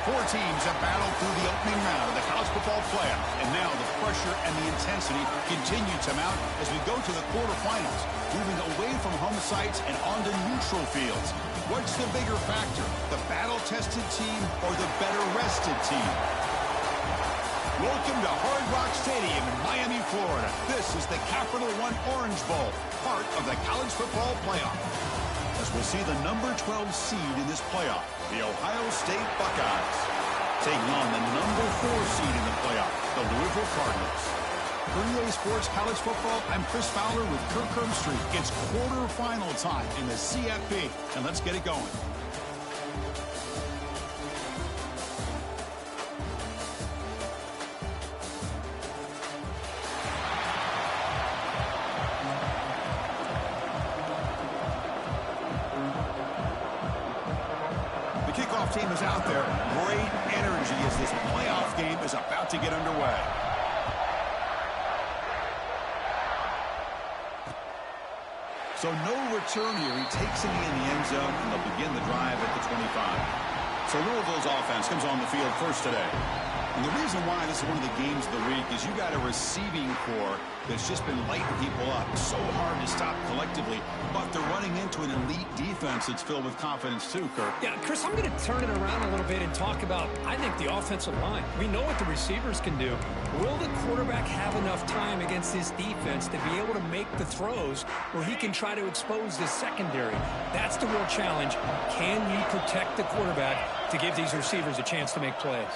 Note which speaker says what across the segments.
Speaker 1: Four teams have battled through the opening round of the college football playoff, and now the pressure and the intensity continue to mount as we go to the quarterfinals, moving away from home sites and onto neutral fields. What's the bigger factor, the battle-tested team or the better-rested team? Welcome to Hard Rock Stadium in Miami, Florida. This is the Capital One Orange Bowl, part of the college football playoff. As we'll see the number 12 seed in this playoff, the Ohio State Buckeyes, taking on the number 4 seed in the playoff, the Louisville Cardinals. For EA Sports College Football, I'm Chris Fowler with Kirk Herbstreit. It's quarterfinal time in the CFP, and let's get it going. Team is out there. Great energy as this playoff game is about to get underway. So no return here. He takes it in the end zone, and they'll begin the drive at the 25. So Louisville's offense comes on the field first today. And the reason why this is one of the games of the week is you got a receiving core that's just been lighting people up. So hard to stop collectively, but they're running into an elite defense that's filled with confidence too, Kirk.
Speaker 2: Yeah, Chris, I'm going to turn it around a little bit and talk about, I think, the offensive line. We know what the receivers can do. Will the quarterback have enough time against this defense to be able to make the throws where he can try to expose the secondary? That's the real challenge. Can you protect the quarterback to give these receivers a chance to make plays?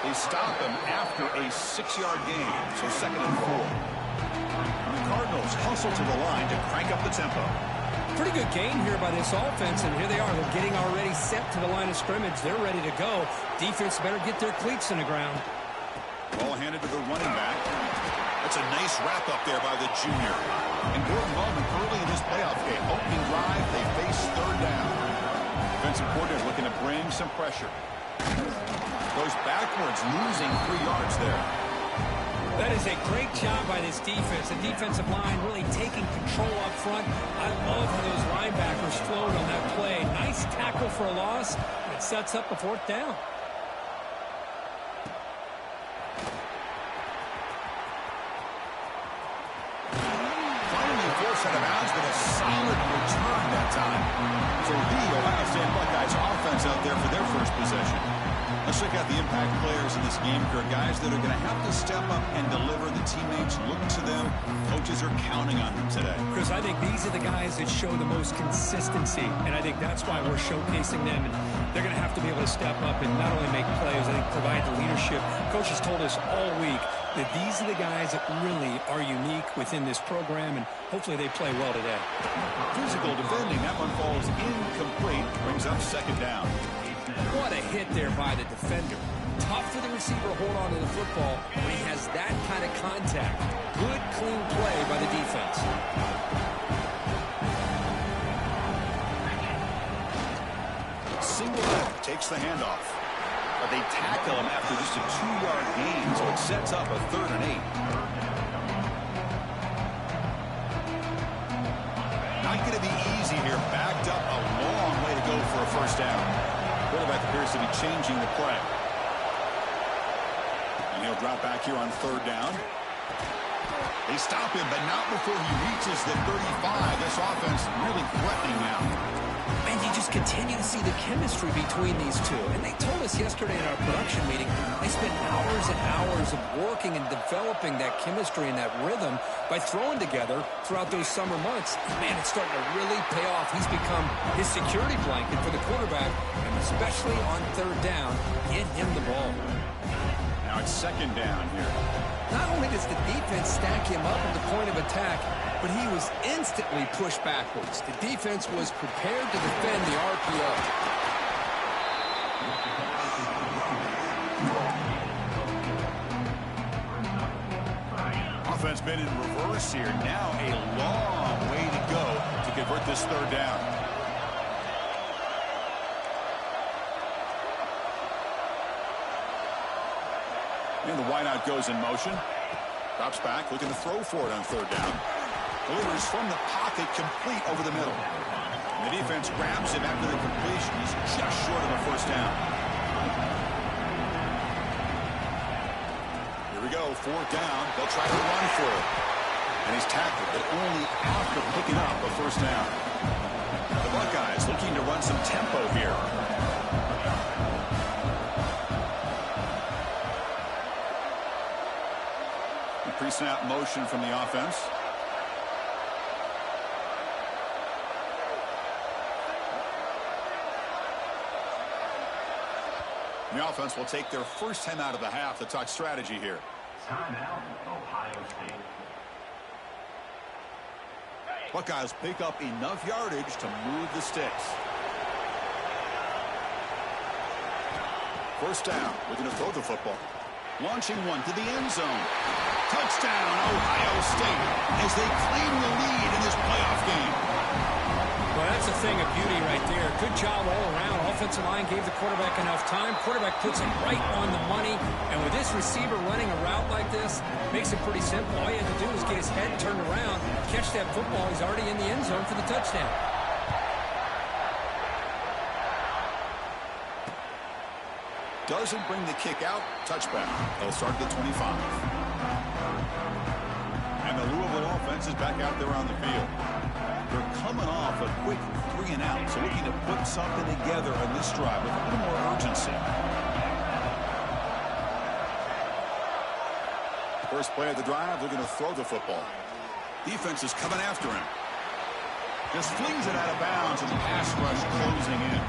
Speaker 1: They stop him after a 6-yard gain, so 2nd and 4. The Cardinals hustle to the line to crank up the tempo.
Speaker 2: Pretty good game here by this offense, and here they are. They're getting already set to the line of scrimmage. They're ready to go. Defense better get their cleats in the ground.
Speaker 1: Ball handed to the running back. That's a nice wrap up there by the junior. Important moment early in this playoff game. Opening drive, they face 3rd down. Defensive coordinator looking to bring some pressure. Goes backwards, losing 3 yards there.
Speaker 2: That is a great job by this defense. The defensive line really taking control up front. I love how those linebackers flowed on that play. Nice tackle for a loss. It sets up the 4th down.
Speaker 1: Finally forced out of bounds, but a solid return that time. So the Ohio State Buckeyes offense out there for their first possession. Let's check out the impact players in this game, Kirk. Guys that are going to have to step up and deliver. The teammates look to them. Coaches are counting on them today.
Speaker 2: Chris, I think these are the guys that show the most consistency, and I think that's why we're showcasing them. And they're going to have to be able to step up and not only make plays, I think provide the leadership. Coaches told us all week that these are the guys that really are unique within this program, and hopefully they play well today.
Speaker 1: Physical defending. That one falls incomplete. Brings up 2nd down.
Speaker 2: What a hit there by the defender. Tough for the receiver to hold on to the football when he has that kind of contact. Good, clean play by the defense.
Speaker 1: Single leg takes the handoff. But they tackle him after just a 2-yard gain, so it sets up a 3rd and 8. Not going to be easy here. Backed up a long way to go for a 1st down. Quarterback appears to be changing the play. And he'll drop back here on 3rd down. They stop him, but not before he reaches the 35. This offense really threatening now.
Speaker 2: And you just continue to see the chemistry between these two. And they told us yesterday in our production meeting, they spent hours and hours of working and developing that chemistry and that rhythm by throwing together throughout those summer months. Man, it's starting to really pay off. He's become his security blanket for the quarterback, and especially on 3rd down, get him the ball.
Speaker 1: Now it's 2nd down here.
Speaker 2: Not only does the defense stack him up at the point of attack, but he was instantly pushed backwards. The defense was prepared to defend the RPO.
Speaker 1: Offense been in reverse here. Now a long way to go to convert this third down. And the wideout goes in motion. Drops back, looking to throw for it on third down. Delivers from the pocket, complete over the middle. And the defense grabs him after the completion. He's just short of a first down. Here we go, fourth down. They'll try to run for it. And he's tackled, but only after picking up a first down. The Buckeyes looking to run some tempo here. Pre-snap motion from the offense. The offense will take their first time out of the half to talk strategy here.
Speaker 3: Timeout, Ohio State.
Speaker 1: Buckeyes pick up enough yardage to move the sticks. First down, looking to throw the football. Launching one to the end zone. Touchdown, Ohio State, as they claim the lead in this playoff game.
Speaker 2: Well, that's a thing of beauty right there. Good job all around. Offensive line gave the quarterback enough time. Quarterback puts it right on the money. And with this receiver running a route like this, makes it pretty simple. All you had to do was get his head turned around, catch that football. He's already in the end zone for the touchdown.
Speaker 1: Doesn't bring the kick out. Touchback. They'll start at the 25. And the Louisville offense is back out there on the field. They're coming off a quick 3-and-out, so looking to put something together on this drive with a little more urgency. First play of the drive, they're going to throw the football. Defense is coming after him. Just flings it out of bounds, and the pass rush closing in.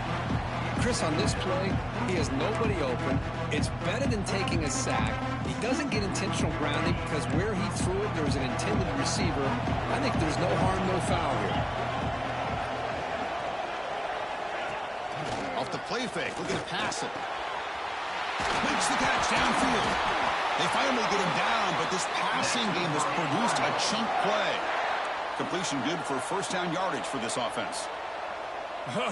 Speaker 2: Chris, on this play, he has nobody open. It's better than taking a sack. He doesn't get intentional grounding because where he threw it, there's an intended receiver. I think there's no harm, no foul here.
Speaker 1: Off the play fake, looking to pass it. Makes the catch downfield. They finally get him down, but this passing game has produced a chunk play. Completion good for first down yardage for this offense.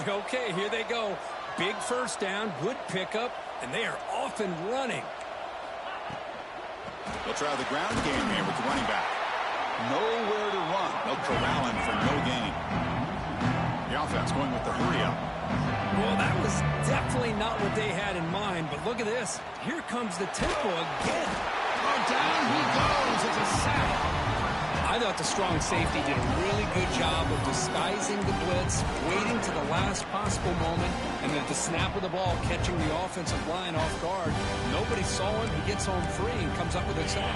Speaker 2: Okay, here they go. Big first down, good pickup, and they are off and running.
Speaker 1: They'll try the ground game here with the running back. Nowhere to run. They'll corral him for no gain. The offense going with the hurry up.
Speaker 2: Well, that was definitely not what they had in mind, but look at this. Here comes the tempo again.
Speaker 1: Oh, down he goes. It's a sack.
Speaker 2: I thought the strong safety did a really good job of disguising the blitz, waiting to the last possible moment, and then at the snap of the ball, catching the offensive line off guard. Nobody saw him. He gets home free and comes up with a sack.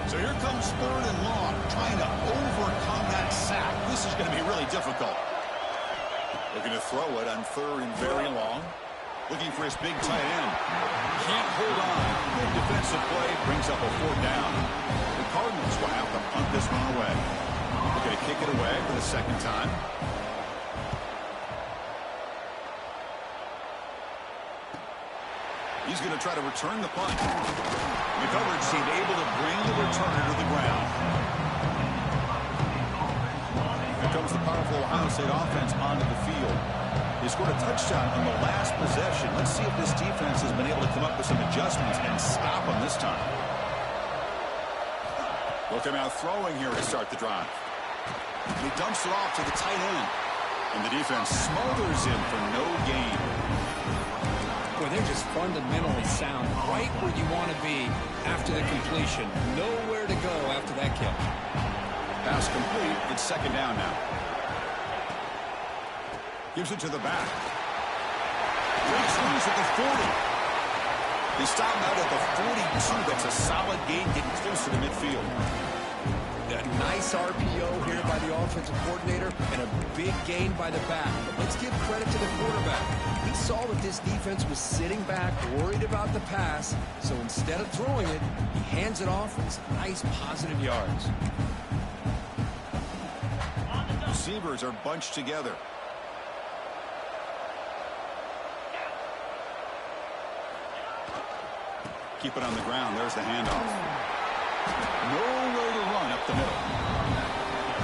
Speaker 1: So here comes third and long, trying to overcome that sack. This is going to be really difficult. Looking to throw it on third and very long. Looking for his big tight end. Can't hold on. Good defensive play brings up a fourth down. The Cardinals will have to punt this one away. They're going to kick it away for the second time. He's going to try to return the punt. The coverage seemed able to bring the returner to the ground. Here comes the powerful Ohio State offense onto the field. They scored a touchdown on the last possession. Let's see if this defense has been able to come up with some adjustments and stop them this time. They'll come out throwing here to start the drive. He dumps it off to the tight end. And the defense smothers him for no gain.
Speaker 2: Boy, they're just fundamentally sound, right where you want to be after the completion. Nowhere to go after that catch.
Speaker 1: Pass complete. It's second down now. Gives it to the back. Breaks loose at the 40. They stop out at the 42. That's a solid gain, getting closer to midfield.
Speaker 2: A nice RPO here by by the offensive coordinator and a big gain by the back. But let's give credit to the quarterback. He saw that this defense was sitting back, worried about the pass, so instead of throwing it, he hands it off with some nice positive yards.
Speaker 1: Receivers are bunched together. Keep it on the ground. There's the handoff. Nowhere to run up the middle.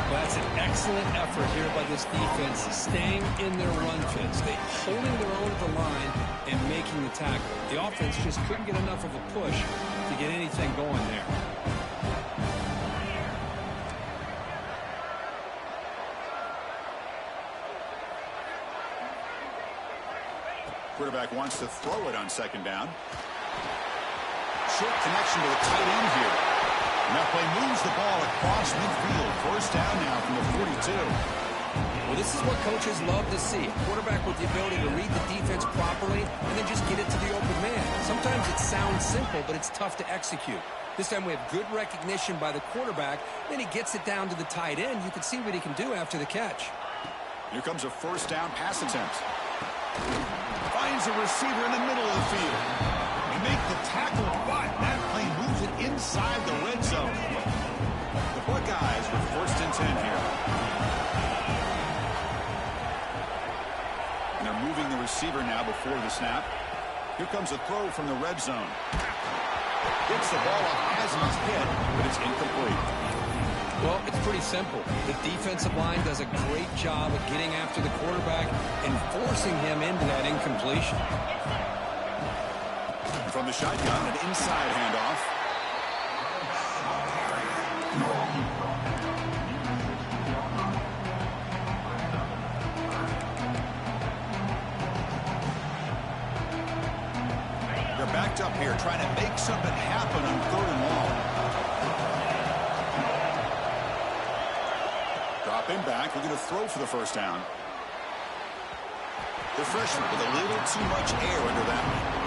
Speaker 2: Well, that's an excellent effort here by this defense, staying in their run fits. They holding their own at the line and making the tackle. The offense just couldn't get enough of a push to get anything going there.
Speaker 1: Quarterback wants to throw it on second down. Short connection to the tight end here. And that play moves the ball across midfield. First down now from the 42.
Speaker 2: Well, this is what coaches love to see. A quarterback with the ability to read the defense properly and then just get it to the open man. Sometimes it sounds simple, but it's tough to execute. This time we have good recognition by the quarterback. Then he gets it down to the tight end. You can see what he can do after the catch.
Speaker 1: Here comes a first down pass attempt. Finds a receiver in the middle of the field. They make the tackle, but that play moves it inside the red zone. The Buckeyes with first and 10 here. And they're moving the receiver now before the snap. Here comes a throw from the red zone. Gets the ball off as he's hit, but it's incomplete.
Speaker 2: Well, it's pretty simple. The defensive line does a great job of getting after the quarterback and forcing him into that incompletion.
Speaker 1: From the shotgun, an inside handoff. They're backed up here trying to make something happen on third and long. Drop in back. We're going to throw for the first down. The freshman with a little too much air under that one.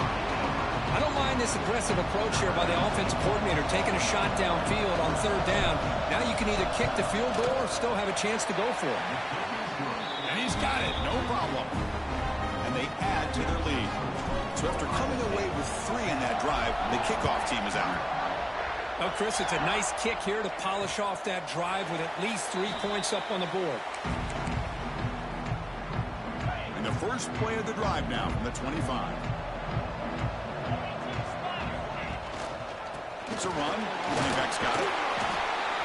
Speaker 2: I don't mind this aggressive approach here by the offensive coordinator, taking a shot downfield on third down. Now you can either kick the field goal or still have a chance to go for it.
Speaker 1: And he's got it, no problem. And they add to their lead. So after coming away with 3 in that drive, the kickoff team is out.
Speaker 2: Well, Chris, it's a nice kick here to polish off that drive with at least 3 points up on the board.
Speaker 1: And the first play of the drive now from the 25. It's a run. Running back's got it.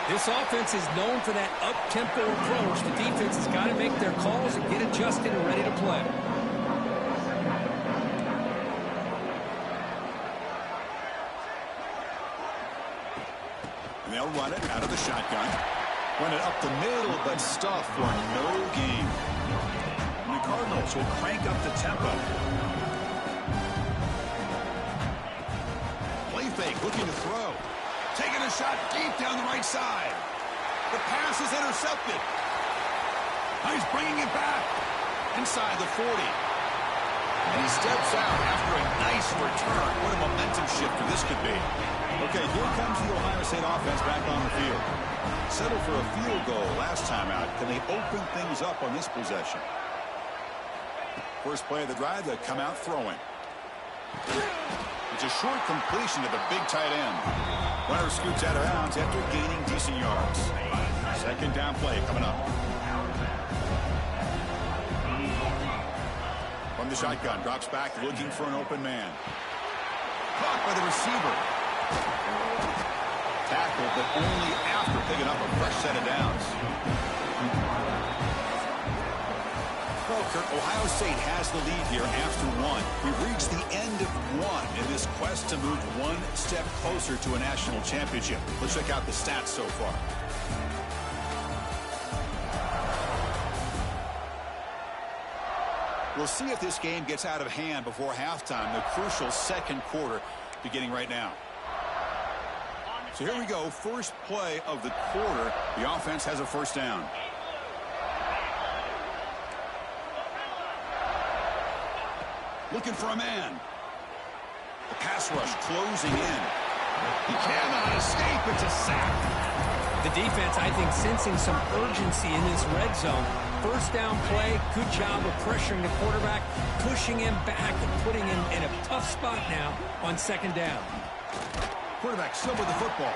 Speaker 2: This offense is known for that up-tempo approach. The defense has got to make their calls and get adjusted and ready to play.
Speaker 1: And they'll run it out of the shotgun. Run it up the middle, but stuff for no gain. And the Cardinals will crank up the tempo. Fake, looking to throw. Taking a shot deep down the right side. The pass is intercepted. Now he's bringing it back. Inside the 40. And he steps out after a nice return. What a momentum shifter this could be. Okay, here comes the Ohio State offense back on the field. Settled for a field goal last time out. Can they open things up on this possession? First play of the drive, they come out throwing. It's a short completion to the big tight end. Runner scoots out of bounds after gaining decent yards. Second down play coming up. From the shotgun, drops back looking for an open man. Caught by the receiver. Tackled, but only after picking up a fresh set of downs. Well, Kurt, Ohio State has the lead here after 1. We've reached the end of 1 in this quest to move one step closer to a national championship. Let's check out the stats so far. We'll see if this game gets out of hand before halftime, the crucial second quarter beginning right now. So here we go, first play of the quarter. The offense has a first down. Looking for a man. The pass rush closing in. He cannot escape. It's a sack.
Speaker 2: The defense, I think, sensing some urgency in this red zone. First down play, good job of pressuring the quarterback, pushing him back and putting him in a tough spot now on second down.
Speaker 1: Quarterback still with the football.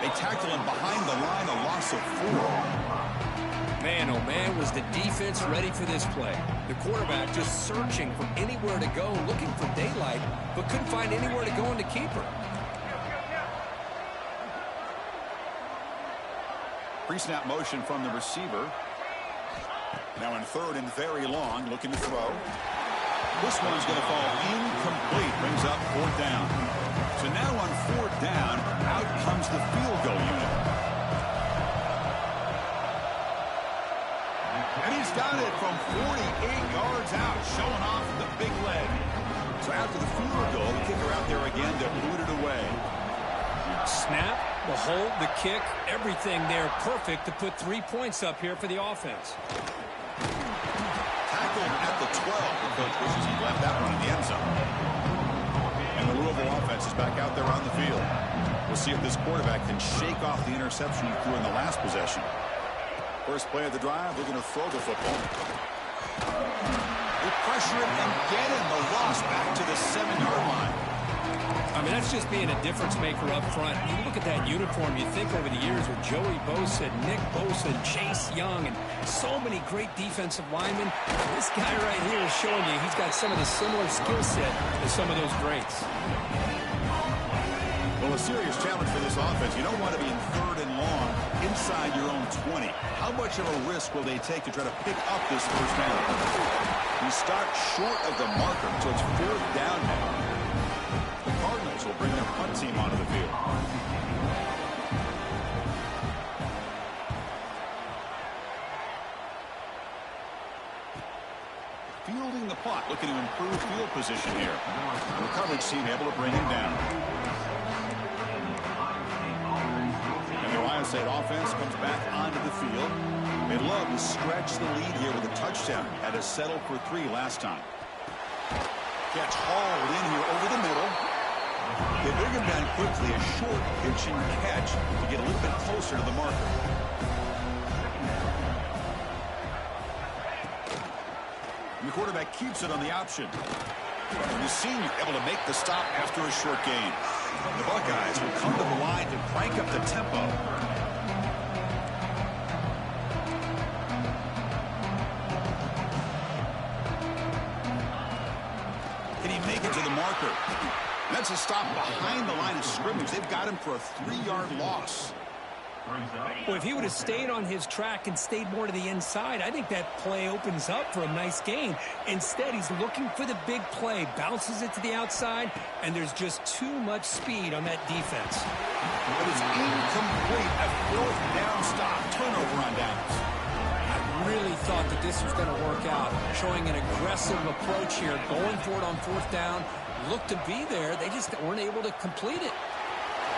Speaker 1: They tackle him behind the line, a loss of 4.
Speaker 2: Man, oh man, was the defense ready for this play. The quarterback just searching for anywhere to go, looking for daylight, but couldn't find anywhere to go in the keeper.
Speaker 1: Pre-snap motion from the receiver. Now in third and very long, looking to throw. This one's going to fall incomplete. Brings up 4th down. So now on 4th down, out comes the field goal unit. And he's got it from 48 yards out, showing off the big leg. So after the field goal, the kicker out there again to boot it away.
Speaker 2: Snap, the hold, the kick, everything there perfect to put 3 points up here for the offense.
Speaker 1: Tackled at the 12. The coach wishes he left that one in the end zone. And the Louisville offense is back out there on the field. We'll see if this quarterback can shake off the interception he threw in the last possession. First play of the drive, they're going to throw the football. They pressure him and get him. The loss back to the 7-yard line.
Speaker 2: I mean, that's just being a difference maker up front. You look at that uniform, you think over the years with Joey Bosa, Nick Bosa, Chase Young, and so many great defensive linemen. This guy right here is showing you he's got some of the similar skill set as some of those greats.
Speaker 1: Well, a serious challenge for this offense. You don't want to be in third and long inside your own 20. How much of a risk will they take to try to pick up this first down? He stopped short of the marker, so it's 4th down now. The Cardinals will bring their punt team onto the field. Fielding the punt, looking to improve field position here. The coverage team able to bring him down. And the Ohio State offense comes back onto the field. They love to stretch the lead here with a touchdown. Had to settle for 3 last time. Catch hauled in here over the middle. They bring him down quickly. A short pitch and catch to get a little bit closer to the marker. And the quarterback keeps it on the option. And the senior able to make the stop after a short gain. The Buckeyes will come to the line to crank up the tempo. Can he make it to the marker? And that's a stop behind the line of scrimmage. They've got him for a 3-yard loss.
Speaker 2: Well, if he would have stayed on his track and stayed more to the inside, I think that play opens up for a nice gain. Instead, he's looking for the big play, bounces it to the outside, and there's just too much speed on that defense.
Speaker 1: It is incomplete. A 4th down stop. Turnover on downs.
Speaker 2: I really thought that this was going to work out, showing an aggressive approach here, going for it on 4th down. Looked to be there. They just weren't able to complete it.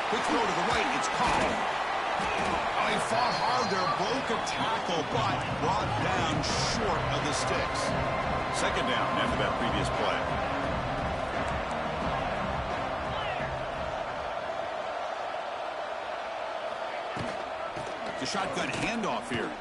Speaker 1: Quick throw to the right. It's caught. Oh, he fought hard there, broke a tackle, but brought down short of the sticks. Second down after that previous play. The shotgun handoff here.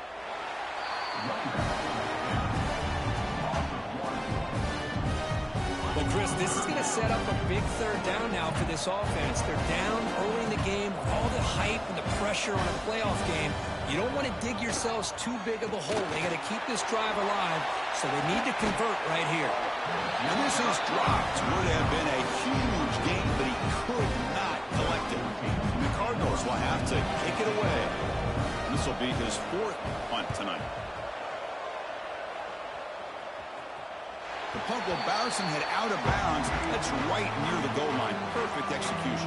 Speaker 2: Well, Chris, this is going to set up a big 3rd down now for this offense. They're down early in the game, all the hype and the pressure on a playoff game. You don't want to dig yourselves too big of a hole. They got to keep this drive alive, so they need to convert right here.
Speaker 1: And this is dropped. Would have been a huge game, but he could not collect it. And the Cardinals will have to kick it away. This will be his 4th punt tonight. The punt will bounce and head out of bounds. That's right near the goal line. Perfect execution.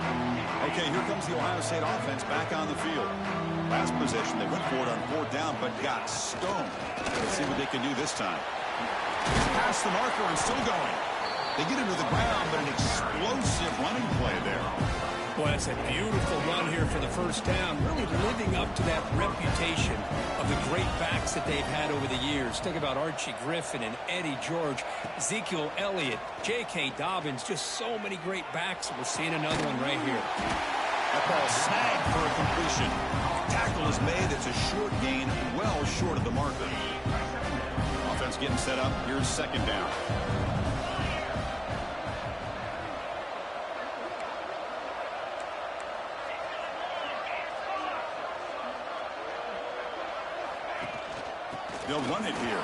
Speaker 1: Okay, here comes the Ohio State offense back on the field. Last possession, they went for it on 4th down, but got stoned. Let's see what they can do this time. Past the marker and still going. They get into the ground, but an explosive running play there.
Speaker 2: Boy, that's a beautiful run here for the first down, really living up to that reputation of the great backs that they've had over the years. Think about Archie Griffin and Eddie George, Ezekiel Elliott, J.K. Dobbins, just so many great backs. We're seeing another one right here.
Speaker 1: That ball snagged for a completion. Tackle is made. It's a short gain, well short of the marker. Offense getting set up. Here's second down. They'll run it here.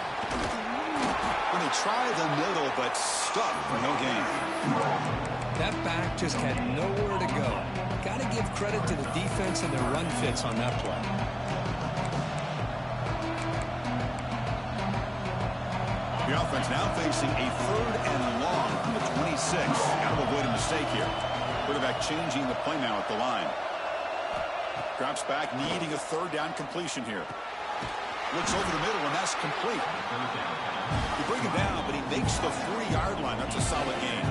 Speaker 1: When they try the middle, but stuck for no gain.
Speaker 2: That back just had nowhere to go. Got to give credit to the defense and their run fits on that play.
Speaker 1: The offense now facing a 3rd and long from the 26. Got to avoid a mistake here. Quarterback changing the play now at the line. Drops back, needing a 3rd down completion here. Looks over the middle, and that's complete. You bring him down, but he makes the 3-yard line. That's a solid gain.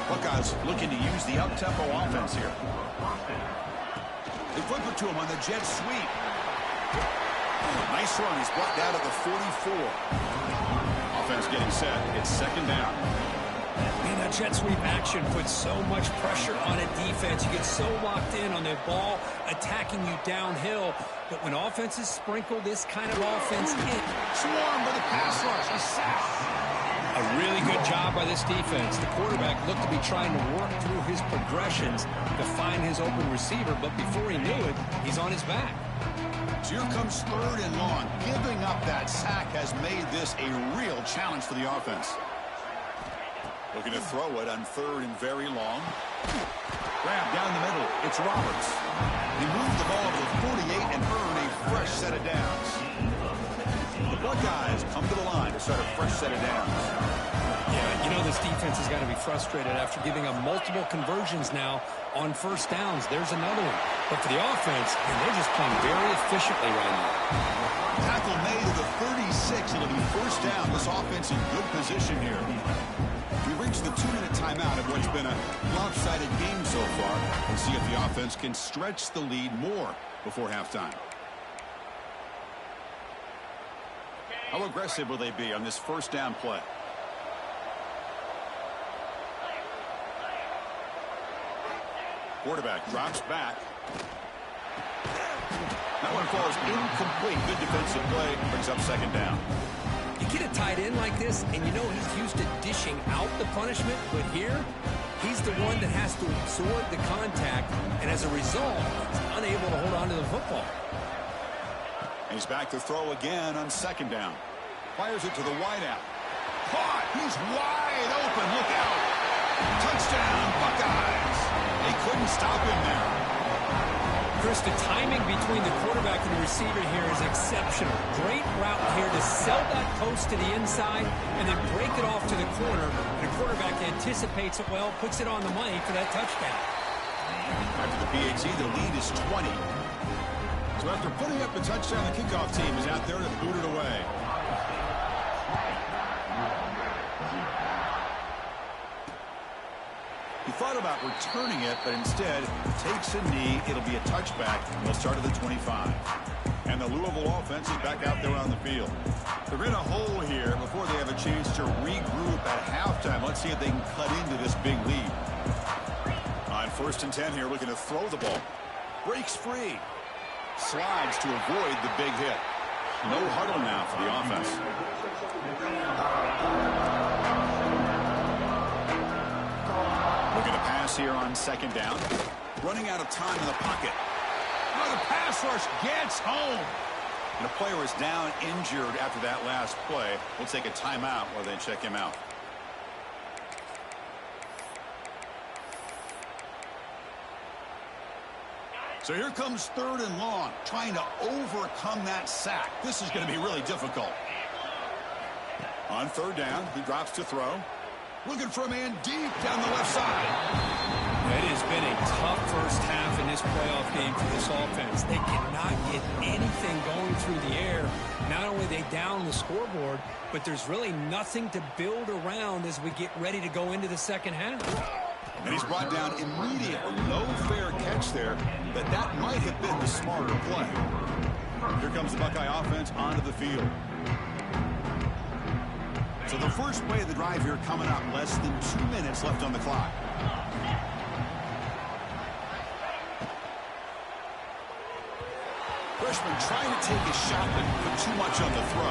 Speaker 1: Buckeyes looking to use the up-tempo offense here. They flip it to him on the jet sweep. Nice run. He's brought down at the 44. Offense getting set. It's second down.
Speaker 2: Man, that jet sweep action puts so much pressure on a defense. You get so locked in on the ball attacking you downhill. But when offenses sprinkle this kind of offense in.
Speaker 1: Swarm with a pass rush. A sack.
Speaker 2: A really good job by this defense. The quarterback looked to be trying to work through his progressions to find his open receiver. But before he knew it, he's on his back.
Speaker 1: So here comes 3rd and long. Giving up that sack has made this a real challenge for the offense. Looking to throw it on 3rd and very long. Grab down the middle. It's Roberts. He moved the ball to the 48 and earned a fresh set of downs. The Buckeyes come to the line to start a fresh set of downs.
Speaker 2: Yeah, you know this defense has got to be frustrated after giving up multiple conversions now on 1st downs. There's another one. But for the offense, man, they're just playing very efficiently right now.
Speaker 1: Tackle made to the 36. It'll be 1st down. This offense in good position here. We reach the 2-minute timeout of what's been a lopsided game so far, and see if the offense can stretch the lead more before halftime. How aggressive will they be on this 1st down play? Quarterback drops back. That one falls incomplete. Good defensive play. Brings up second down.
Speaker 2: You get a tight end like this, and you know he's used to dishing out the punishment, but here, he's the one that has to absorb the contact, and as a result, he's unable to hold on to the football.
Speaker 1: And he's back to throw again on second down. Fires it to the wideout. Caught! He's wide open. Look out! Touchdown, Buckeyes! They couldn't stop him there.
Speaker 2: Chris, the timing between the quarterback and the receiver here is exceptional. Great route here to sell that post to the inside and then break it off to the corner. And the quarterback anticipates it well, puts it on the money for that touchdown.
Speaker 1: After the PAT, the lead is 20. So after putting up the touchdown, the kickoff team is out there to boot it away. He thought about returning it, but instead takes a knee. It'll be a touchback. They'll start at the 25. And the Louisville offense is back out there on the field. They're in a hole here before they have a chance to regroup at halftime. Let's see if they can cut into this big lead. On 1st and 10 here, looking to throw the ball. Breaks free. Slides to avoid the big hit. No huddle now for the offense. Looking to pass here on second down. Running out of time in the pocket. Oh, the pass rush gets home. And a player is down injured after that last play. We'll take a timeout while they check him out. So here comes 3rd and long, trying to overcome that sack. This is going to be really difficult. On 3rd down, he drops to throw. Looking for a man deep down the left side.
Speaker 2: It has been a tough first half in this playoff game for this offense. They cannot get anything going through the air. Not only are they down the scoreboard, but there's really nothing to build around as we get ready to go into the second half.
Speaker 1: And he's brought down immediately. No fair catch there, but that might have been the smarter play. Here comes the Buckeye offense onto the field. So the first play of the drive here coming up. Less than 2 minutes left on the clock. freshman trying to take a shot but put too much on the throw.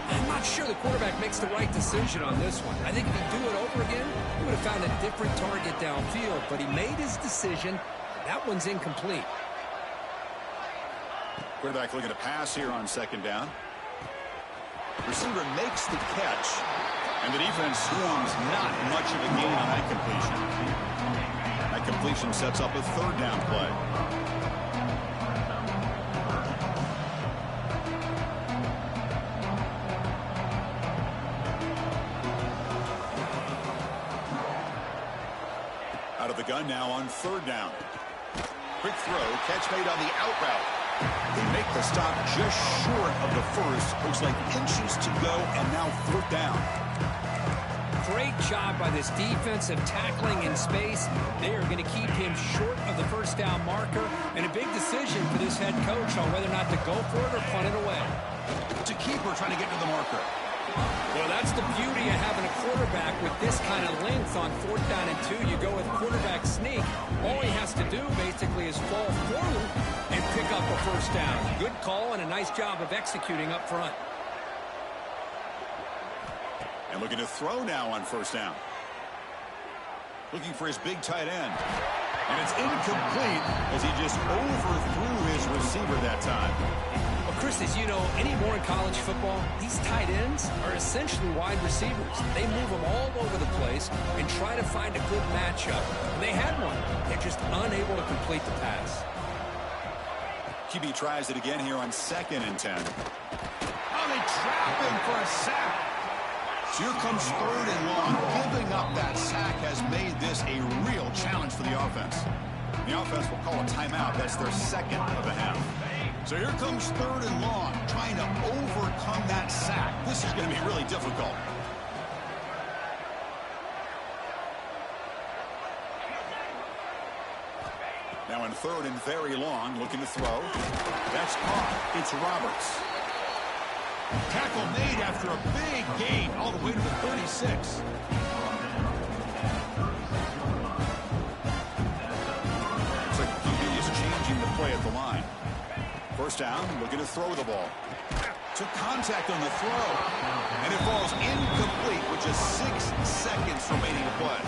Speaker 2: I'm not sure the quarterback makes the right decision on this one. I think if he'd do it over again, he would have found a different target downfield, but he made his decision. That one's incomplete.
Speaker 1: Quarterback looking to pass here on second down. Receiver makes the catch, and the defense swarms not much of a gain on that completion. That completion sets up a third down play. Out of the gun now on third down. Quick throw, catch made on the out route. They make the stop just short of the first. Looks like inches to go, and now fourth down.
Speaker 2: Great job by this defensive tackling in space. They are going to keep him short of the first down marker, and a big decision for this head coach on whether or not to go for it or punt it away.
Speaker 1: To keeper trying to get to the marker.
Speaker 2: Well, that's the beauty of having a quarterback with this kind of length on fourth down and 2. You go with quarterback sneak. All he has to do basically is fall forward and pick up a first down. Good call and a nice job of executing up front.
Speaker 1: And looking to throw now on first down. Looking for his big tight end. And it's incomplete as he just overthrew his receiver that time.
Speaker 2: Well, Chris, as you know, anymore in college football, these tight ends are essentially wide receivers. They move them all over the place and try to find a good matchup. And they had one. They're just unable to complete the pass.
Speaker 1: QB tries it again here on 2nd and 10. Oh, they trap him for a sack. So here comes 3rd and long. Giving up that sack has made this a real challenge for the offense. The offense will call a timeout. That's their second of the half. So here comes 3rd and long, trying to overcome that sack. This is going to be really difficult. Now in 3rd and very long, looking to throw. That's caught. It's Roberts. Tackle made after a big gain all the way to the 36. Looks like QB is changing the play at the line. First down, looking to throw the ball. Took contact on the throw, and it falls incomplete with just 6 seconds remaining to play.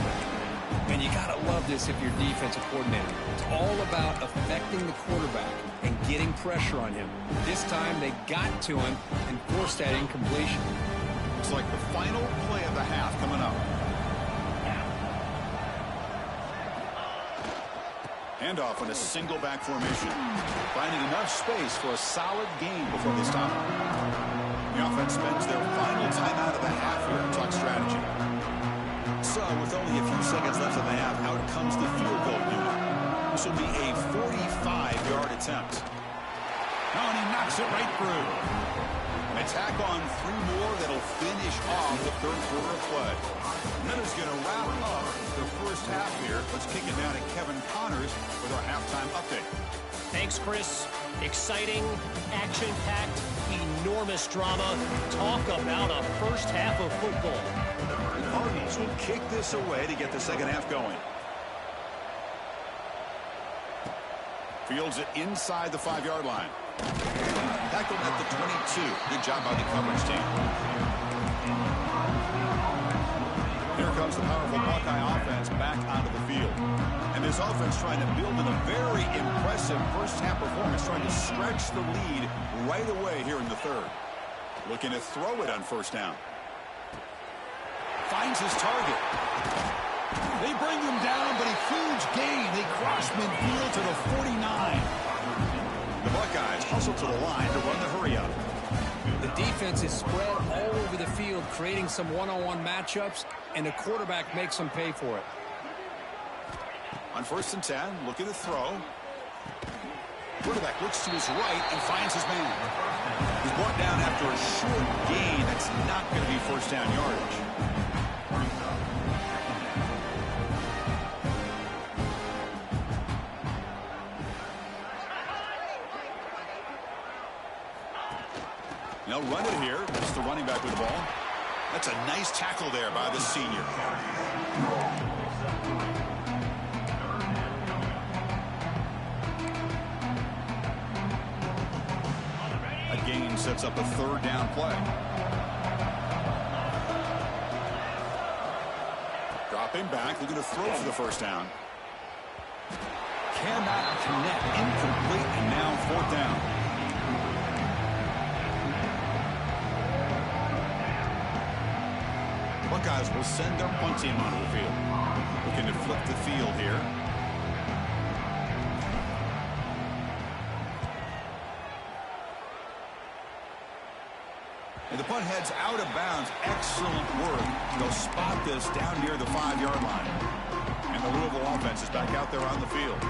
Speaker 2: And you got to love this if you're defensive coordinator. It's all about affecting the quarterback and getting pressure on him. This time they got to him and forced that incompletion.
Speaker 1: Looks like the final play of the half coming up. Handoff in a single back formation. Finding enough space for a solid gain before they stop. The offense spends their final timeout of the half here to talk strategy. So with only a few seconds left in the half, out comes the field goal unit. This will be a 45-yard attempt. Oh, and he knocks it right through. An attack on 3 more that'll finish off the 3rd quarter of play. And that is going to wrap up the first half here. Let's kick it down to Kevin Connors with our halftime update.
Speaker 4: Thanks, Chris. Exciting, action-packed, enormous drama. Talk about a first half of football.
Speaker 1: The Cardinals will kick this away to get the second half going. Fields it inside the 5-yard line. Tackled at the 22. Good job by the coverage team. Here comes the powerful Buckeye offense back onto the field. And this offense trying to build in a very impressive first half performance, trying to stretch the lead right away here in the 3rd. Looking to throw it on first down. Finds his target. They bring him down, but a huge gain. They cross midfield to the 49. The Buckeyes hustle to the line to run the hurry up.
Speaker 2: The defense is spread all over the field, creating some one-on-one matchups, and the quarterback makes them pay for it.
Speaker 1: On 1st and 10, looking to throw. Quarterback looks to his right and finds his man. He's brought down after a short gain. That's not going to be first down yardage. They'll run it here. It's the running back with the ball. That's a nice tackle there by the senior. sets up a third down play. Dropping back, looking to throw for the first down. Cannot connect, incomplete, and now fourth down. Buckeyes will send their punt team onto the field. Looking to flip the field here. And the punt heads out of bounds. Excellent work. They'll spot this down near the 5-yard line. And the Louisville offense is back out there on the field.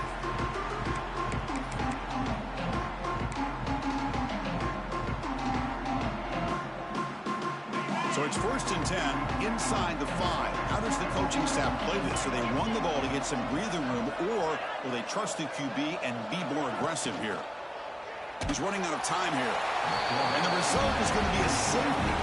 Speaker 1: So it's 1st and 10 inside the 5. How does the coaching staff play this? Do they run the ball to get some breathing room, or will they trust the QB and be more aggressive here? He's running out of time here. And the result is going to be a safety.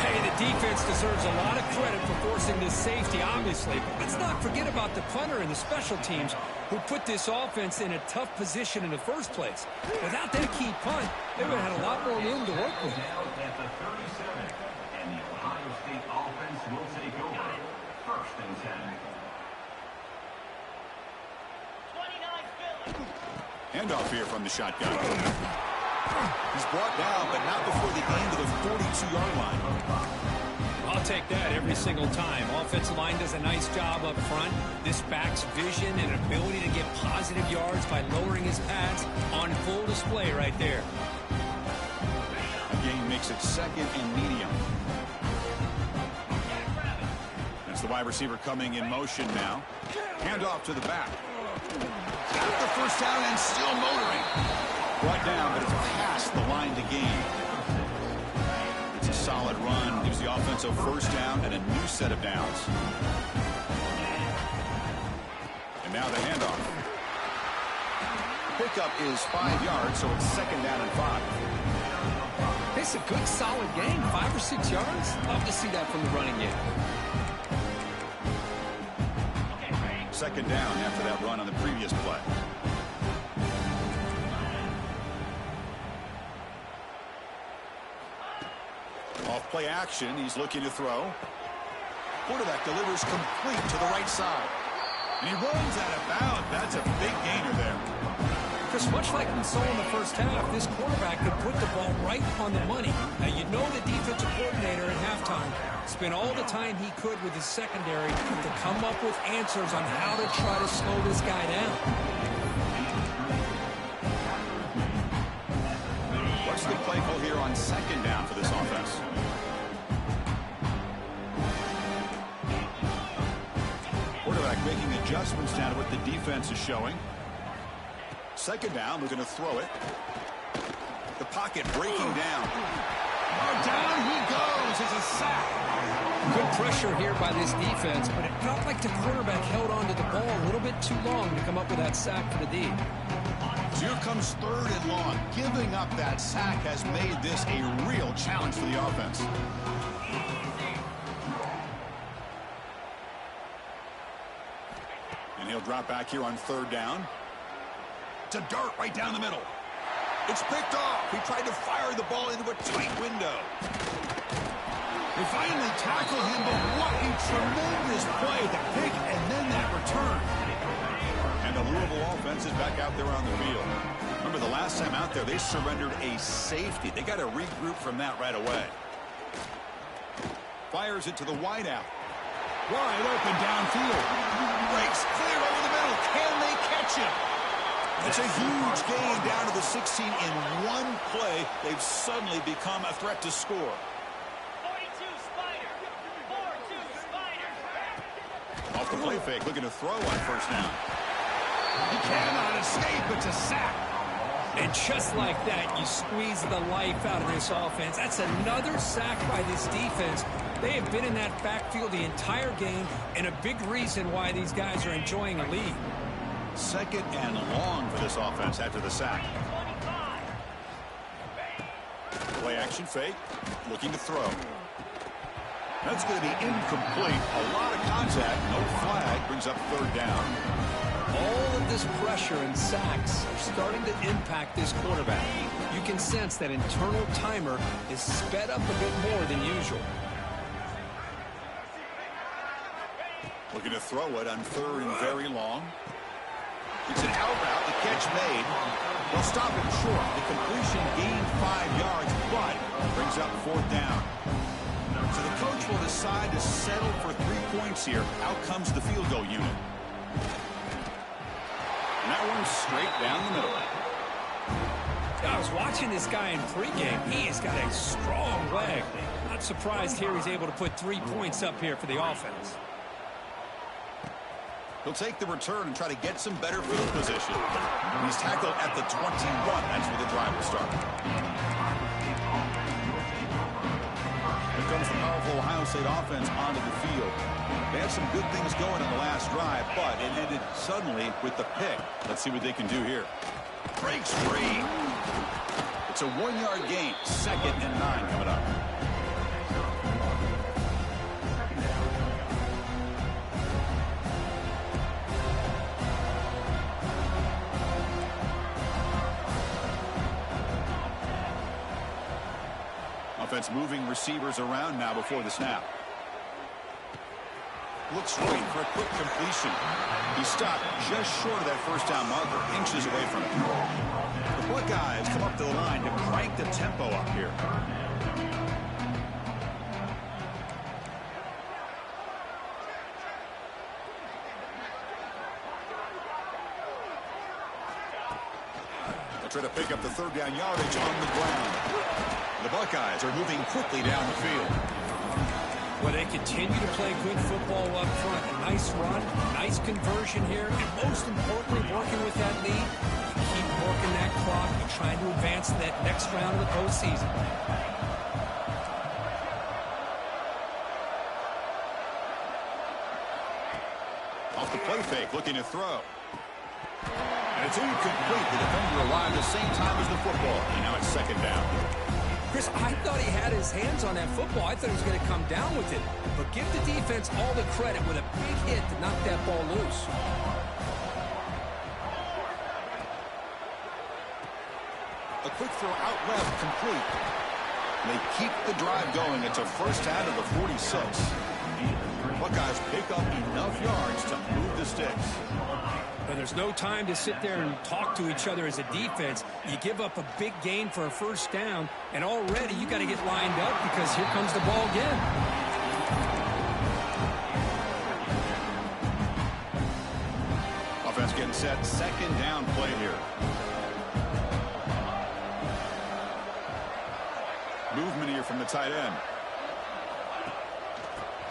Speaker 2: Hey, the defense deserves a lot of credit for forcing this safety, obviously. But let's not forget about the punter and the special teams who put this offense in a tough position in the first place. Without that key punt, they would have had a lot more room to work with.
Speaker 3: At the 37, and the Ohio State offense will take over. 1st and 10.
Speaker 1: Handoff here from the shotgun. He's brought down, but not before the end of the 42-yard line.
Speaker 2: I'll take that every single time. Offensive line does a nice job up front. This back's vision and ability to get positive yards by lowering his pads on full display right there.
Speaker 1: The game makes it 2nd and medium. That's the wide receiver coming in motion now. Handoff to the back. Got the first down and still motoring. Brought down, but it's past the line to gain. It's a solid run. Gives the offense a first down and a new set of downs. And now the handoff. Pickup is 5 yards, so it's 2nd down and 5.
Speaker 2: It's a good, solid game. 5 or 6 yards. Love to see that from the running game.
Speaker 1: 2nd down after that run on the previous play. Off play action, he's looking to throw. Quarterback delivers complete to the right side. And he runs out of bounds. That's a big gainer there.
Speaker 2: Chris, much like we saw in the first half, this quarterback could put the ball right on the money. Now, you know the defensive coordinator at halftime spent all the time he could with his secondary to come up with answers on how to try to slow this guy down.
Speaker 1: What's the play call here on 2nd down for this offense? Quarterback making adjustments down to what the defense is showing. 2nd down, looking to throw it. The pocket breaking down. Oh, down he goes. It's a sack.
Speaker 2: Good pressure here by this defense, but it felt like the quarterback held on to the ball a little bit too long to come up with that sack for the D.
Speaker 1: So here comes 3rd and long. Giving up that sack has made this a real challenge for the offense. And he'll drop back here on 3rd down. To dart right down the middle. It's picked off. He tried to fire the ball into a tight window. They finally tackled him, but what a tremendous play. The pick and then that return. And the Louisville offense is back out there on the field. Remember the last time out there, they surrendered a safety. They got to regroup from that right away. Fires it to the wideout. Wide open downfield. Breaks clear over the middle. Can they catch him? It's a huge gain down to the 16 in one play. They've suddenly become a threat to score.
Speaker 5: 42 Spider. 4-2 Spider.
Speaker 1: Off the play fake, looking to throw on 1st down. He cannot escape. It's a sack.
Speaker 2: And just like that, you squeeze the life out of this offense. That's another sack by this defense. They have been in that backfield the entire game, and a big reason why these guys are enjoying a lead.
Speaker 1: 2nd and long for this offense after the sack. Play action fake, looking to throw. That's going to be incomplete. A lot of contact, no flag, brings up 3rd down.
Speaker 2: All of this pressure and sacks are starting to impact this quarterback. You can sense that internal timer is sped up a bit more than usual.
Speaker 1: Looking to throw it on 3rd and very long. It's an out route, the catch made. They'll stop it short. The completion gained 5 yards, but brings up 4th down. So the coach will decide to settle for 3 points here. Out comes the field goal unit. And that one's straight down the middle.
Speaker 2: I was watching this guy in pregame. He has got a strong leg. Not surprised here he's able to put 3 points up here for the offense.
Speaker 1: He'll take the return and try to get some better field position. He's tackled at the 21. That's where the drive will start. Here comes the powerful Ohio State offense onto the field. They had some good things going on the last drive, but it ended suddenly with the pick. Let's see what they can do here. Breaks free. It's a 1-yard gain. 2nd and 9 coming up. Offense moving receivers around now before the snap. Looks right for a quick completion. He stopped just short of that 1st down marker, inches away from it. The Buckeyes come up to the line to crank the tempo up here. They'll try to pick up the 3rd down yardage on the ground. The Buckeyes are moving quickly down the field.
Speaker 2: Well, they continue to play good football up front. A nice run, nice conversion here, and most importantly, working with that lead, keep working that clock and trying to advance to that next round of the postseason.
Speaker 1: Off the play fake, looking to throw. And it's incomplete. The defender arrived the same time as the football, and now it's 2nd down.
Speaker 2: Chris, I thought he had his hands on that football. I thought he was going to come down with it. But give the defense all the credit with a big hit to knock that ball loose.
Speaker 1: A quick throw out left, complete. They keep the drive going. It's a 1st down of the 46. Buckeyes pick up enough yards to move the sticks.
Speaker 2: But there's no time to sit there and talk to each other as a defense. You give up a big gain for a 1st down, and already you got to get lined up because here comes the ball again.
Speaker 1: Offense getting set. 2nd down play here. Movement here from the tight end.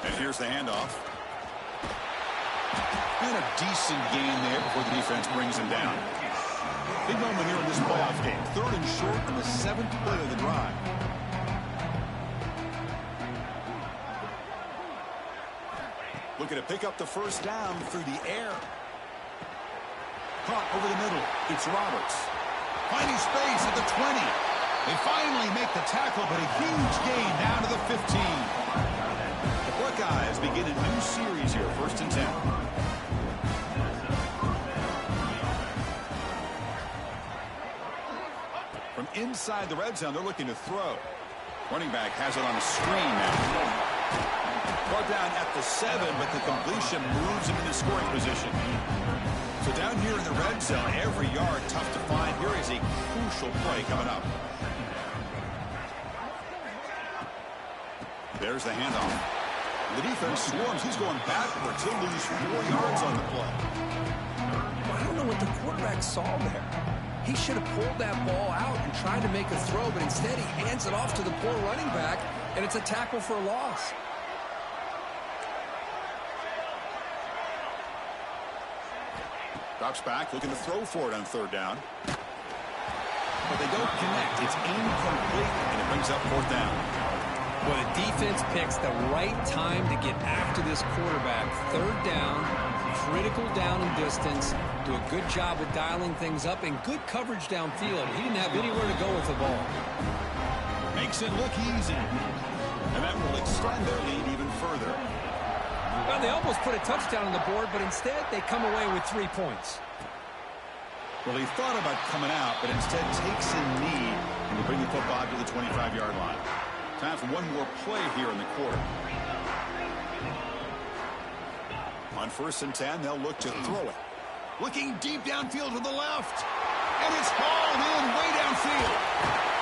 Speaker 1: And here's the handoff. And a decent gain there before the defense brings him down. Big moment here in this playoff game. 3rd and short in the 7th play of the drive. Looking to pick up the 1st down through the air. Caught over the middle. It's Roberts. Finding space at the 20. They finally make the tackle, but a huge gain down to the 15. The Buckeyes begin a new series here, 1st and 10. From inside the red zone, they're looking to throw. Running back has it on a screen now. Brought down at the 7, but the completion moves him into scoring position. So down here in the red zone, every yard tough to find. Here is a crucial play coming up. There's the handoff. The defense swarms. He's going backwards. He'll lose 4 yards on the play.
Speaker 2: I don't know what the quarterback saw there. He should have pulled that ball out and tried to make a throw, but instead he hands it off to the poor running back, and it's a tackle for a loss.
Speaker 1: Drops back, looking to throw for it on 3rd down. But they don't connect. It's incomplete, and it brings up 4th down.
Speaker 2: Well, the defense picks the right time to get after this quarterback. 3rd down, critical down and distance. Do a good job with dialing things up and good coverage downfield. He didn't have anywhere to go with the ball.
Speaker 1: Makes it look easy. And that will extend their lead even further.
Speaker 2: Well, they almost put a touchdown on the board, but instead they come away with 3 points.
Speaker 1: Well, he thought about coming out, but instead takes a knee and will bring the football to the 25-yard line. Time for one more play here in the quarter. On 1st and 10, they'll look to throw it. Looking deep downfield to the left. And it's hauled in way downfield.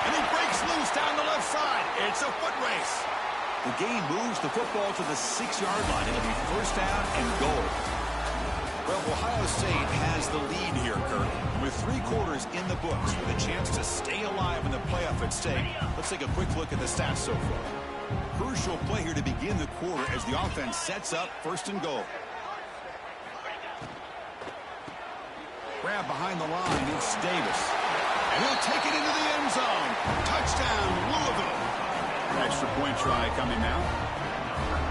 Speaker 1: And he breaks loose down the left side. It's a foot race. The game moves the football to the 6-yard line. It'll be 1st down and goal. Well, Ohio State has the lead here, Kirk. With 3 quarters in the books, with a chance to stay alive in the playoff at stake. Let's take a quick look at the stats so far. Crucial play here to begin the quarter as the offense sets up 1st and goal. Grab behind the line, it's Davis. And he'll take it into the end zone. Touchdown, Louisville. Extra point try coming now.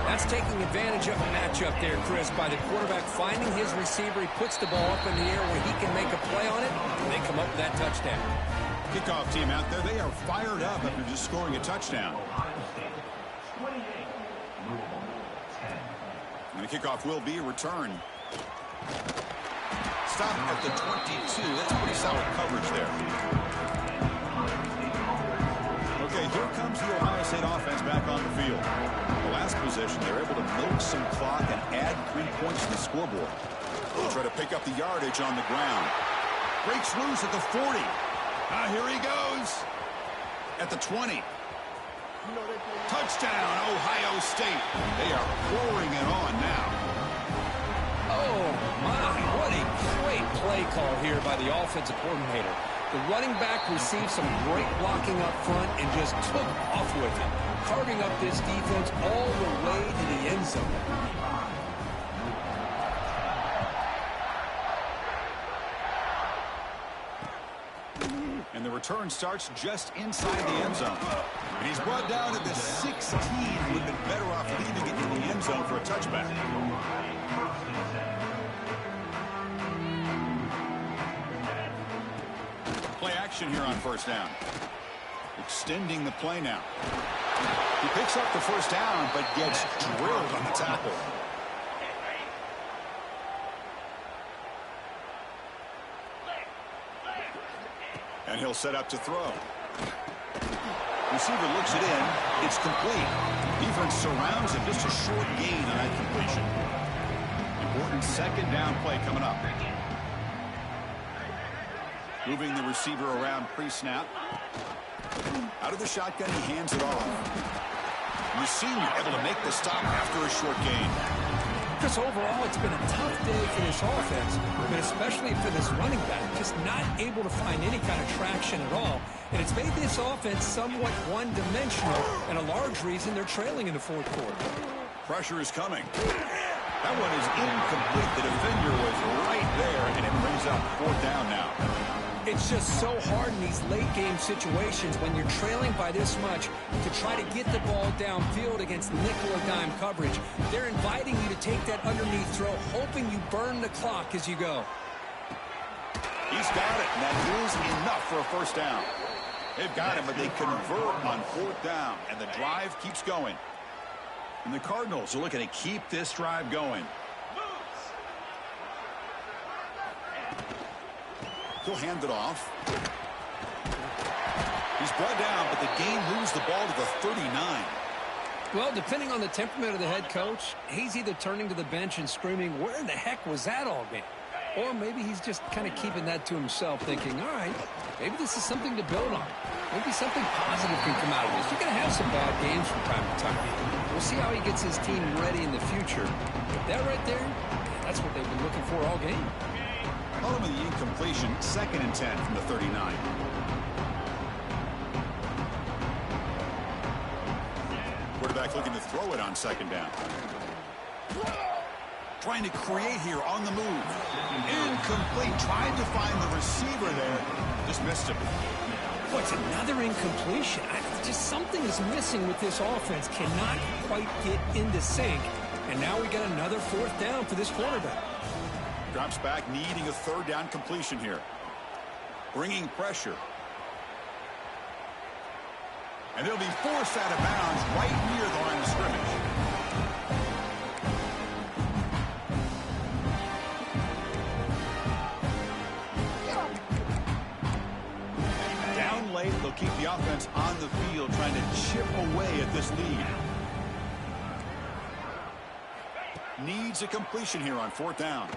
Speaker 2: That's taking advantage of a matchup there, Chris, by the quarterback finding his receiver. He puts the ball up in the air where he can make a play on it, and they come up with that touchdown.
Speaker 1: Kickoff team out there, they are fired up after just scoring a touchdown. And the kickoff will be a return. Stop at the 22. That's pretty solid coverage there. Okay, here comes the Ohio State offense back on the field. The last possession, they're able to milk some clock and add 3 points to the scoreboard. They'll try to pick up the yardage on the ground. Breaks loose at the 40. Here he goes. At the 20. Touchdown, Ohio State. They are pouring it on now.
Speaker 2: Oh, my. What a great play call here by the offensive coordinator. The running back received some great blocking up front and just took off with it, carving up this defense all the way to the end zone.
Speaker 1: And the return starts just inside the end zone. And he's brought down at the 16. Would have been better off leaving it in the end zone for a touchback. Play action here on 1st down. Extending the play now. He picks up the 1st down, but gets drilled on the tackle. And he'll set up to throw. Receiver looks it in. It's complete. Defense surrounds him. Just a short gain on that completion. Important 2nd down play coming up. Moving the receiver around pre-snap. Out of the shotgun, he hands it off. And the senior able to make the stop after a short gain.
Speaker 2: Chris, overall, it's been a tough day for this offense, but especially for this running back, just not able to find any kind of traction at all. And it's made this offense somewhat one-dimensional, and a large reason they're trailing in the 4th quarter.
Speaker 1: Pressure is coming. That one is incomplete. The defender was right there, and it brings up 4th down now.
Speaker 2: It's just so hard in these late-game situations when you're trailing by this much to try to get the ball downfield against nickel or dime coverage. They're inviting you to take that underneath throw, hoping you burn the clock as you go.
Speaker 1: He's got it, and that is enough for a 1st down. They've got him, but they convert on 4th down, and the drive keeps going. And the Cardinals are looking to keep this drive going. He'll hand it off. He's brought down, but the game moves the ball to the 39.
Speaker 2: Well, depending on the temperament of the head coach, he's either turning to the bench and screaming, where in the heck was that all game? Or maybe he's just kind of keeping that to himself, thinking, all right, maybe this is something to build on. Maybe something positive can come out of this. You're going to have some bad games from time to time. We'll see how he gets his team ready in the future. But that right there, that's what they've been looking for all game.
Speaker 1: Following the incompletion, 2nd and 10 from the 39. Quarterback looking to throw it on 2nd down. Trying to create here on the move. Incomplete. Tried to find the receiver there. Just missed him.
Speaker 2: What's another incompletion? Just something is missing with this offense. Cannot quite get into sync. And now we got another 4th down for this quarterback.
Speaker 1: Drops back, needing a 3rd down completion here. Bringing pressure. And they'll be forced out of bounds right near the line of scrimmage. keep the offense on the field, trying to chip away at this lead. Needs a completion here on 4th down.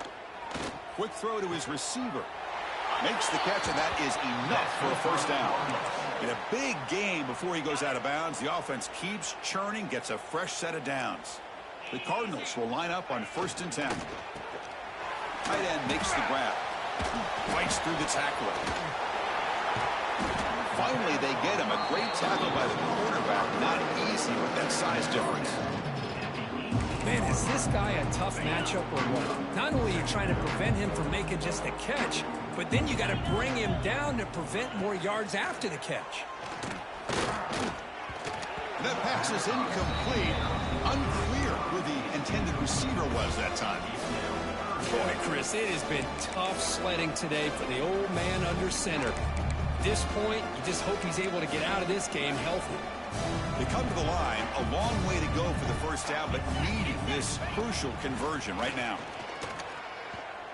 Speaker 1: Quick throw to his receiver. Makes the catch, and that is enough for a 1st down. In a big game before he goes out of bounds, the offense keeps churning, gets a fresh set of downs. The Cardinals will line up on 1st and 10. Tight end makes the grab. Fights through the tackler. Finally, they get him. A great tackle by the quarterback. Not easy with that size difference.
Speaker 2: Man, is this guy a tough matchup or what? Not only are you trying to prevent him from making just a catch, but then you got to bring him down to prevent more yards after the catch.
Speaker 1: That pass is incomplete. Unclear who the intended receiver was that time.
Speaker 2: Boy, Chris, it has been tough sledding today for the old man under center. At this point, you just hope he's able to get out of this game healthy.
Speaker 1: They come to the line, a long way to go for the 1st down, but needing this crucial conversion right now.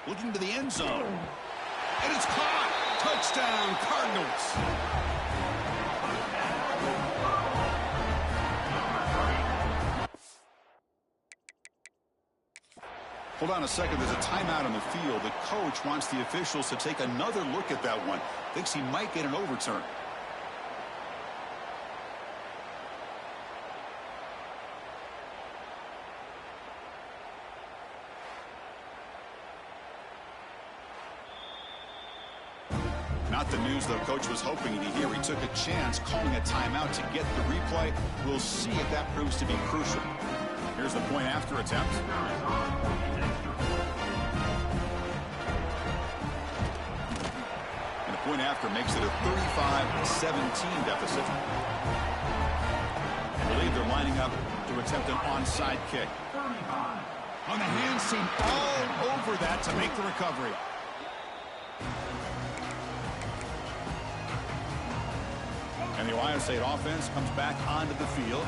Speaker 1: Looking to the end zone. And it's caught. Touchdown, Cardinals. Hold on a second. There's a timeout on the field. The coach wants the officials to take another look at that one. Thinks he might get an overturn. Not the news the coach was hoping to hear. He took a chance calling a timeout to get the replay. We'll see if that proves to be crucial. Here's the point after attempt. And the point after makes it a 35-17 deficit. I believe they're lining up to attempt an onside kick. On the hand seam, all over that to make the recovery. And the Ohio State offense comes back onto the field.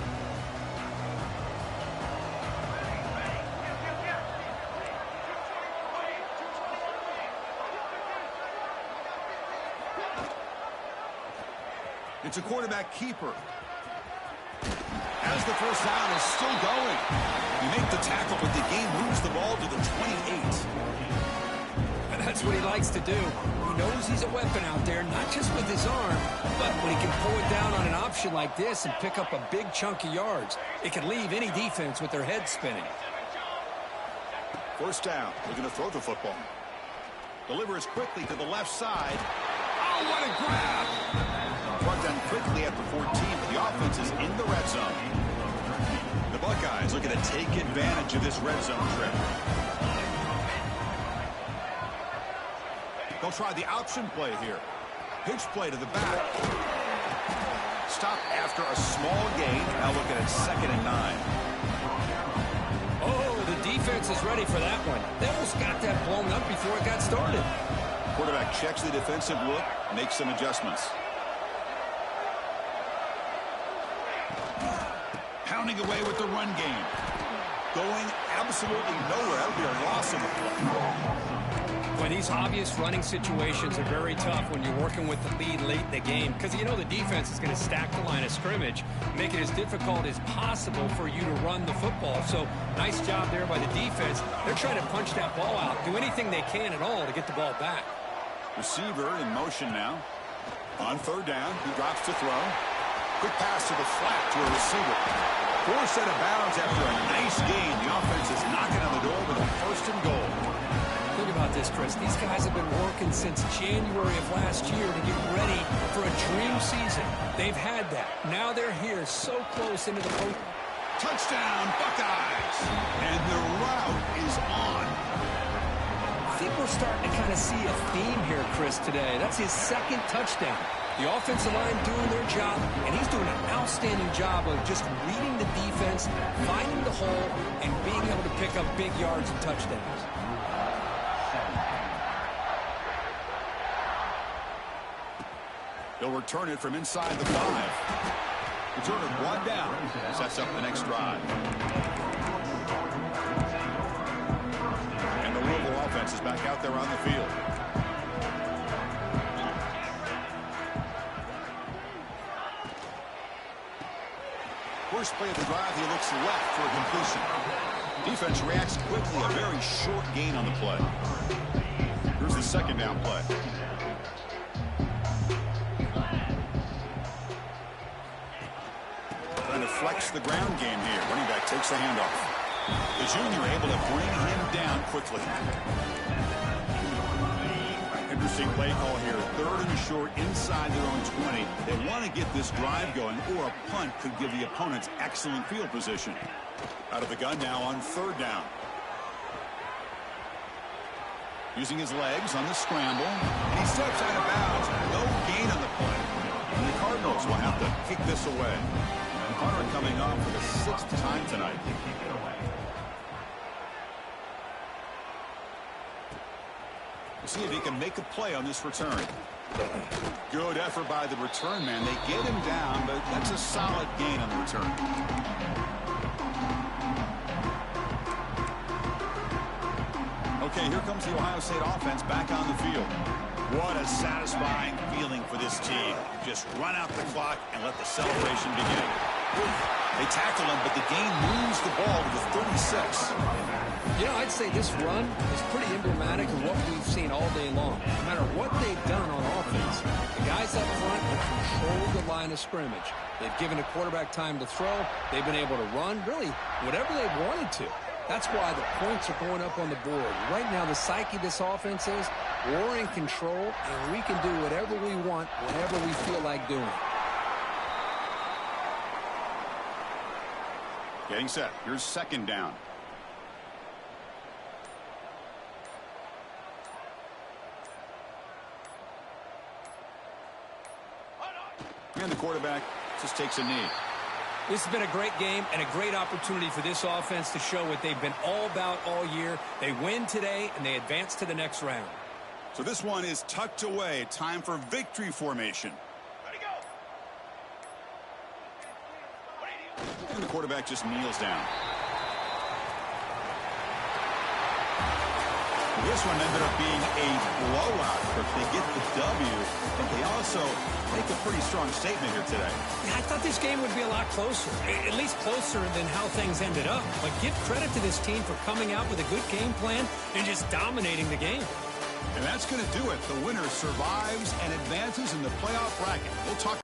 Speaker 1: It's a quarterback keeper. As the 1st down is still going. You make the tackle, but the game moves the ball to the 28.
Speaker 2: And that's what he likes to do. He knows he's a weapon out there, not just with his arm, but when he can pull it down on an option like this and pick up a big chunk of yards, it can leave any defense with their head spinning.
Speaker 1: 1st down. Looking to throw the football. Delivers quickly to the left side. Oh, what a grab! Brought down quickly at the 14, but the offense is in the red zone. The Buckeyes looking to take advantage of this red zone trip. They'll try the option play here. Pitch play to the back. Stop after a small gain. Now looking at 2nd and 9.
Speaker 2: Oh, the defense is ready for that one. They almost got that blown up before it got started.
Speaker 1: Quarterback checks the defensive look, makes some adjustments. Pounding away with the run game. Going absolutely nowhere. That would be a loss of the play.
Speaker 2: Boy, these obvious running situations are very tough when you're working with the lead late in the game because you know the defense is going to stack the line of scrimmage, make it as difficult as possible for you to run the football. So nice job there by the defense. They're trying to punch that ball out, do anything they can at all to get the ball back.
Speaker 1: Receiver in motion now. On 3rd down, he drops to throw. Quick pass to the flat to a receiver. 4 set of bounds after a nice gain. The offense is knocking on the door with a 1st and goal.
Speaker 2: Think about this, Chris. These guys have been working since January of last year to get ready for a dream season. They've had that. Now they're here so close into the post.
Speaker 1: Touchdown, Buckeyes! And the route is on.
Speaker 2: I think we're starting to kind of see a theme here, Chris, today. That's his 2nd touchdown. The offensive line doing their job, and he's doing an outstanding job of just reading the defense, finding the hole, and being able to pick up big yards and touchdowns.
Speaker 1: They'll return it from inside the 5. Return it 1 down. Sets up the next drive. And the Louisville offense is back out there on the field. First play of the drive, he looks left for a completion. Defense reacts quickly, a very short gain on the play. Here's the second down play. Trying to flex the ground game here. Running back takes the handoff. The junior able to bring him down quickly. Interesting play call here. 3rd and short inside their own 20. They want to get this drive going, or a punt could give the opponents excellent field position. Out of the gun now on 3rd down. Using his legs on the scramble. And he steps out of bounds. No gain on the play. And the Cardinals will have to kick this away. And Hunter coming on for the 6th time tonight. See if he can make a play on this return. Good effort by the return man. They get him down, but that's a solid gain on the return. Okay, here comes the Ohio State offense back on the field. What a satisfying feeling for this team. Just run out the clock and let the celebration begin. They tackle him, but the gain moves the ball to the 36.
Speaker 2: You know, I'd say this run is pretty emblematic of what we've seen all day long. No matter what they've done on offense, the guys up front have controlled the line of scrimmage. They've given the quarterback time to throw. They've been able to run, really, whatever they wanted to. That's why the points are going up on the board. Right now, the psyche of this offense is we're in control, and we can do whatever we want, whenever we feel like doing it.
Speaker 1: Getting set. Here's 2nd down. And the quarterback just takes a knee.
Speaker 2: This has been a great game and a great opportunity for this offense to show what they've been all about all year. They win today, and they advance to the next round.
Speaker 1: So this one is tucked away. Time for victory formation.
Speaker 5: Ready, go.
Speaker 1: And the quarterback just kneels down. This one ended up being a blowout, but they get the W, but they also make a pretty strong statement here today.
Speaker 2: Yeah, I thought this game would be a lot closer, at least closer than how things ended up. But give credit to this team for coming out with a good game plan and just dominating the game.
Speaker 1: And that's going to do it. The winner survives and advances in the playoff bracket. We'll talk.